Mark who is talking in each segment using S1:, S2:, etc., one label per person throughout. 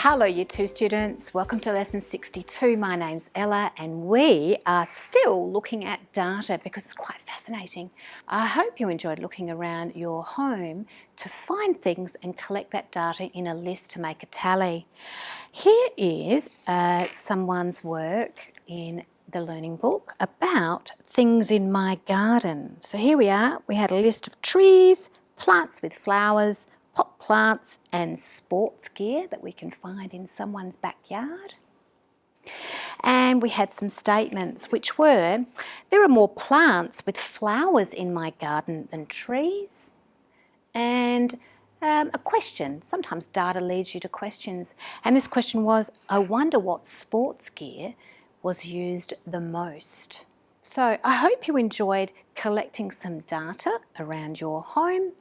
S1: Hello Year 2 students, welcome to lesson 62. My name's Ella and we are still looking at data because it's quite fascinating. I hope you enjoyed looking around your home to find things and collect that data in a list to make a tally. Here is someone's work in the learning book about things in my garden. So here we are, we had a list of trees, plants with flowers, pot plants and sports gear that we can find in someone's backyard. And we had some statements which were, there are more plants with flowers in my garden than trees. And a question, sometimes data leads you to questions. And this question was, I wonder what sports gear was used the most. So I hope you enjoyed collecting some data around your home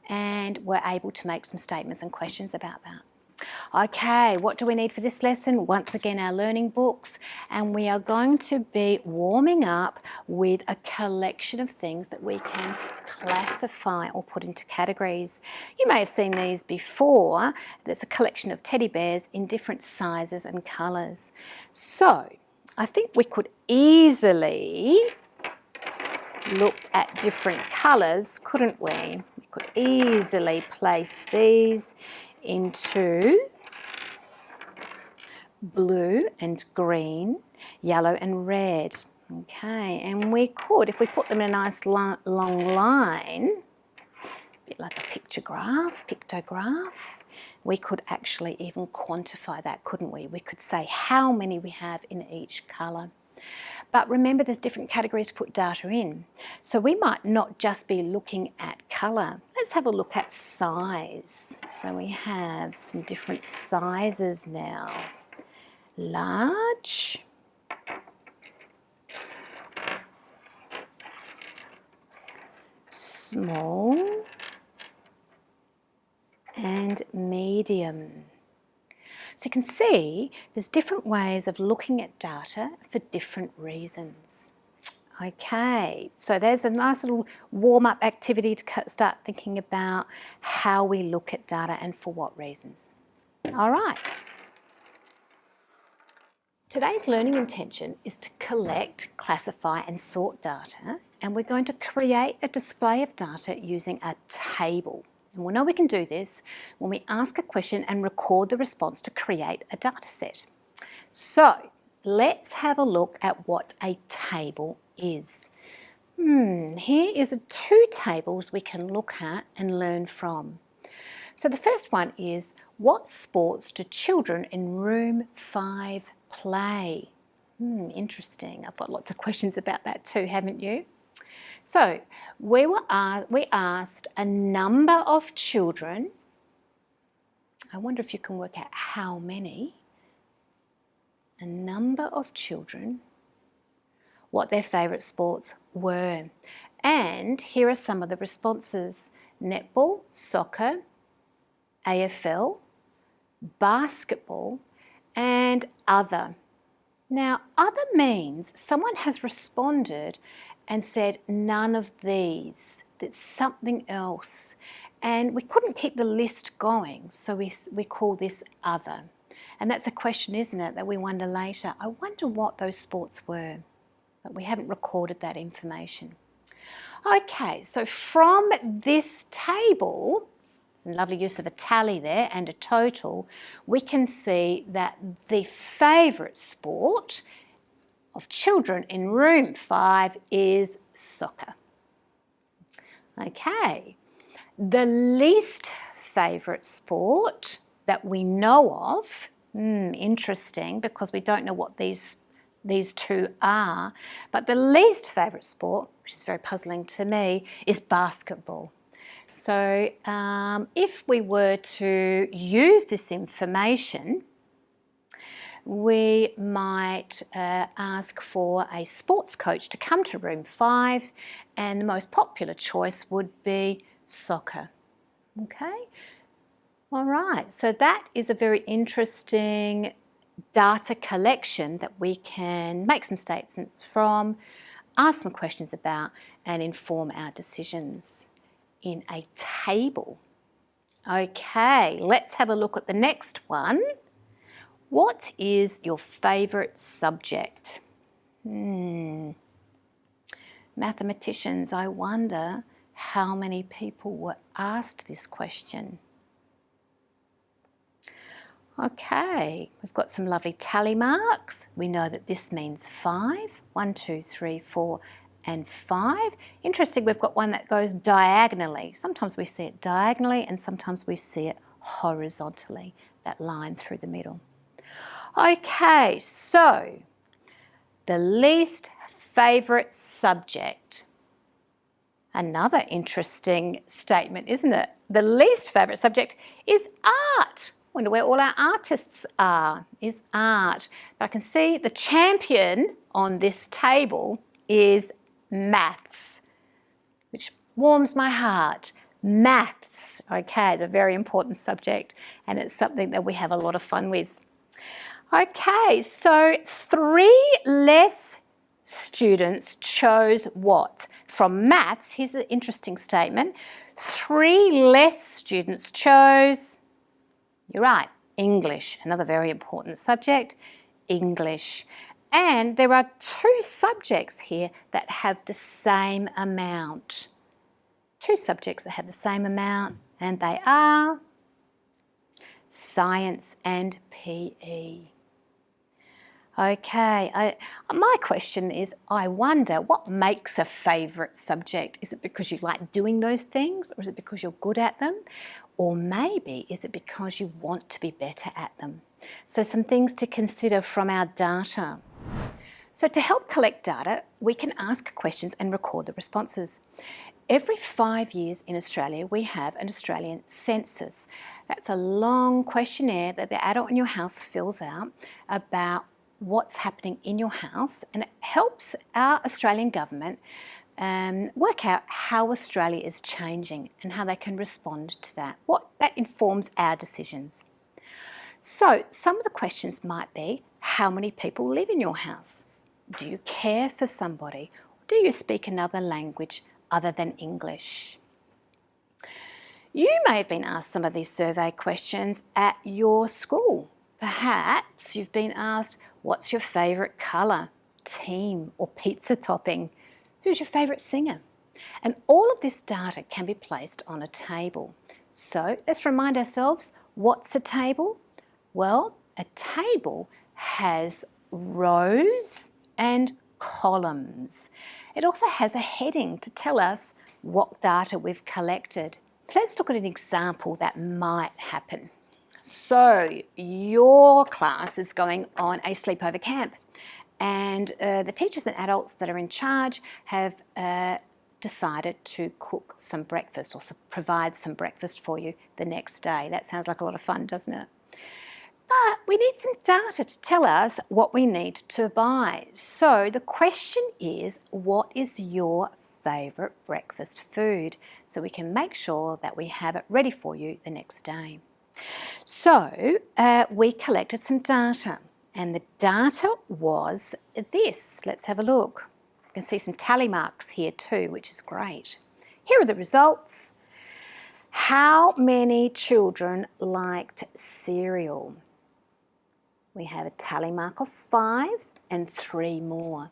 S1: and were able to make some statements and questions about that. Okay, what do we need for this lesson? Once again, our learning books, and we are going to be warming up with a collection of things that we can classify or put into categories. You may have seen these before. There's a collection of teddy bears in different sizes and colours. So I think we could easily look at different colours, couldn't we? We could easily place these into blue and green, yellow and red. Okay, and we could, if we put them in a nice long line, a bit like a pictograph, we could actually even quantify that, couldn't we? We could say how many we have in each colour. But remember, there's different categories to put data in. So we might not just be looking at colour. Let's have a look at size. So we have some different sizes now. Large, small, and medium. So you can see there's different ways of looking at data for different reasons. Okay, so there's a nice little warm-up activity to start thinking about how we look at data and for what reasons. All right. Today's learning intention is to collect, classify and sort data, and we're going to create a display of data using a table. And we know we can do this when we ask a question and record the response to create a data set. So let's have a look at what a table is. Here is two tables we can look at and learn from. So the first one is, what sports do children in room 5 play? Interesting. I've got lots of questions about that too, haven't you? So we asked a number of children. I wonder if you can work out how many. A number of children, what their favourite sports were. And here are some of the responses. Netball, soccer, AFL, basketball, and other. Now, other means someone has responded and said none of these, that's something else. And we couldn't keep the list going, so we call this other. And that's a question, isn't it, that we wonder later. I wonder what those sports were, but we haven't recorded that information. Okay, so from this table, lovely use of a tally there and a total, we can see that the favourite sport of children in room 5 is soccer. Okay, the least favourite sport that we know of, interesting because we don't know what these two are, but the least favourite sport, which is very puzzling to me, is basketball. So if we were to use this information, we might ask for a sports coach to come to room 5, and the most popular choice would be soccer. Okay, all right, so that is a very interesting data collection that we can make some statements from, ask some questions about, and inform our decisions in a table. Okay, let's have a look at the next one. What is your favourite subject? Mathematicians, I wonder how many people were asked this question. Okay, we've got some lovely tally marks. We know that this means 5. 1, 2, 3, 4 and 5. Interesting, we've got one that goes diagonally. Sometimes we see it diagonally and sometimes we see it horizontally, that line through the middle. Okay, so the least favourite subject. Another interesting statement, isn't it? The least favourite subject is art. Wonder where all our artists are, is art. But I can see the champion on this table is maths, which warms my heart. Maths, okay, it's a very important subject and it's something that we have a lot of fun with. Okay, so 3 less students chose what? From maths, here's an interesting statement. 3 less students chose, you're right, English, another very important subject, English. And there are 2 subjects here that have the same amount. 2 subjects that have the same amount, and they are science and PE. Okay, my question is, I wonder what makes a favourite subject? Is it because you like doing those things, or is it because you're good at them? Or maybe is it because you want to be better at them? So some things to consider from our data. So to help collect data, we can ask questions and record the responses. Every 5 years in Australia, we have an Australian census. That's a long questionnaire that the adult in your house fills out about what's happening in your house, and it helps our Australian government work out how Australia is changing and how they can respond to that. That informs our decisions. So some of the questions might be, how many people live in your house? Do you care for somebody? Do you speak another language other than English? You may have been asked some of these survey questions at your school. Perhaps you've been asked, what's your favourite colour, team or pizza topping? Who's your favourite singer? And all of this data can be placed on a table. So let's remind ourselves, what's a table? Well, a table has rows and columns. It also has a heading to tell us what data we've collected. Let's look at an example that might happen. So your class is going on a sleepover camp, and the teachers and adults that are in charge have decided to cook some breakfast or provide some breakfast for you the next day. That sounds like a lot of fun, doesn't it? But we need some data to tell us what we need to buy. So the question is, what is your favourite breakfast food? So we can make sure that we have it ready for you the next day. So we collected some data, and the data was this. Let's have a look. You can see some tally marks here too, which is great. Here are the results. How many children liked cereal? We have a tally mark of 5 and 3 more.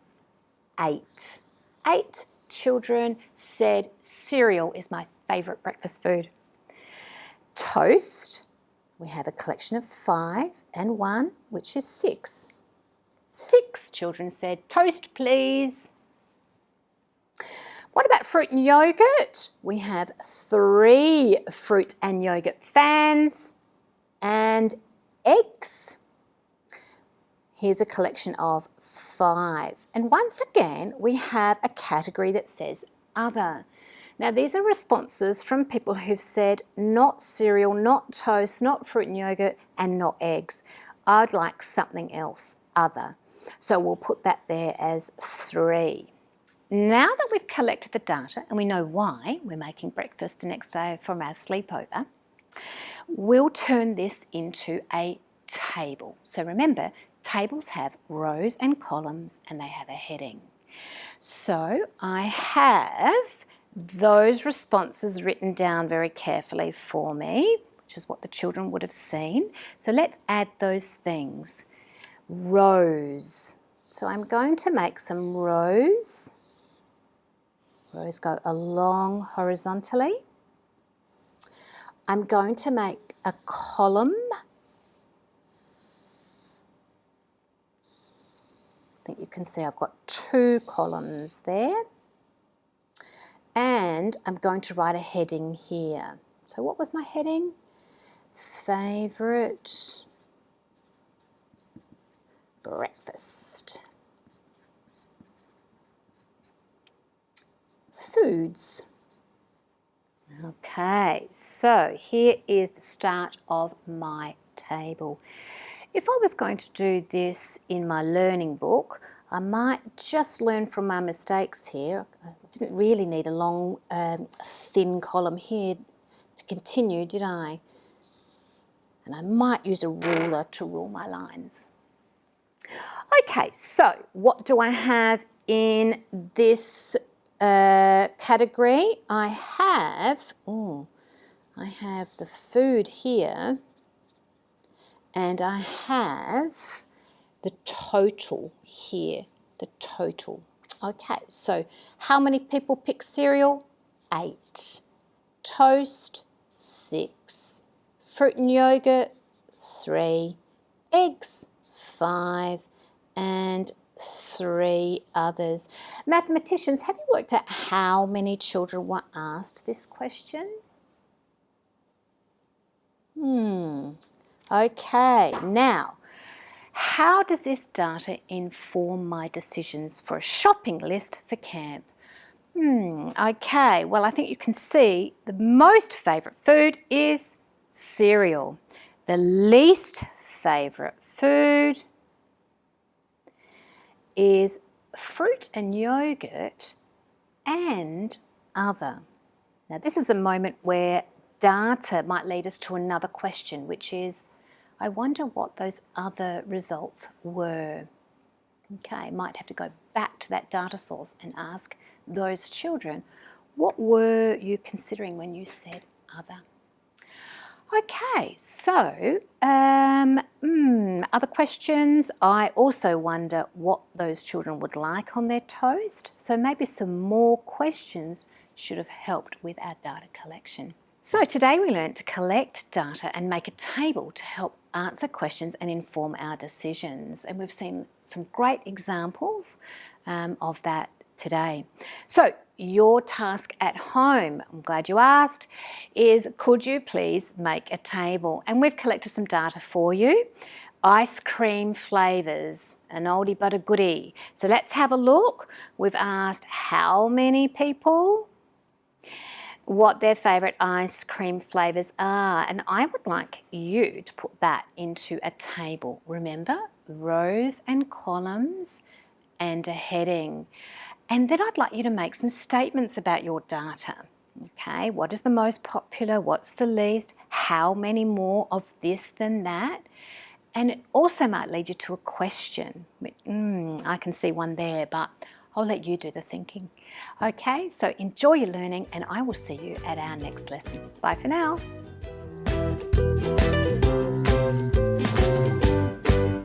S1: 8. 8 children said cereal is my favourite breakfast food. Toast, we have a collection of 5 and 1, which is 6. 6 children said toast, please. What about fruit and yogurt? We have 3 fruit and yogurt fans and eggs. Here's a collection of 5. And once again, we have a category that says other. Now, these are responses from people who've said not cereal, not toast, not fruit and yogurt, and not eggs. I'd like something else, other. So we'll put that there as 3. Now that we've collected the data and we know why we're making breakfast the next day from our sleepover, we'll turn this into a table. So remember, tables have rows and columns and they have a heading. So I have those responses written down very carefully for me, which is what the children would have seen. So let's add those things. Rows. So I'm going to make some rows. Rows go along horizontally. I'm going to make a column. I think you can see I've got 2 columns there. And I'm going to write a heading here. So what was my heading? Favourite breakfast. Foods. Okay, so here is the start of my table. If I was going to do this in my learning book, I might just learn from my mistakes here. I didn't really need a long, thin column here to continue, did I? And I might use a ruler to rule my lines. Okay, so what do I have in this category? I have the food here, and I have the total here, the total. Okay, so how many people pick cereal? 8. Toast, 6. Fruit and yogurt, 3. Eggs, 5. And 3 others. Mathematicians, have you worked out how many children were asked this question? Okay, now, how does this data inform my decisions for a shopping list for camp? Okay, well, I think you can see the most favourite food is cereal. The least favourite food is fruit and yogurt and other. Now, this is a moment where data might lead us to another question, which is, I wonder what those other results were. Okay, might have to go back to that data source and ask those children, what were you considering when you said other? Okay, so other questions. I also wonder what those children would like on their toast. So maybe some more questions should have helped with our data collection. So today we learned to collect data and make a table to help answer questions and inform our decisions. And we've seen some great examples of that today. So your task at home, I'm glad you asked, is could you please make a table? And we've collected some data for you. Ice cream flavours, an oldie but a goodie. So let's have a look. We've asked how many people, what their favourite ice cream flavours are. And I would like you to put that into a table. Remember, rows and columns and a heading. And then I'd like you to make some statements about your data. Okay, what is the most popular? What's the least? How many more of this than that? And it also might lead you to a question. I can see one there, but I'll let you do the thinking. Okay, so enjoy your learning and I will see you at our next lesson. Bye for now.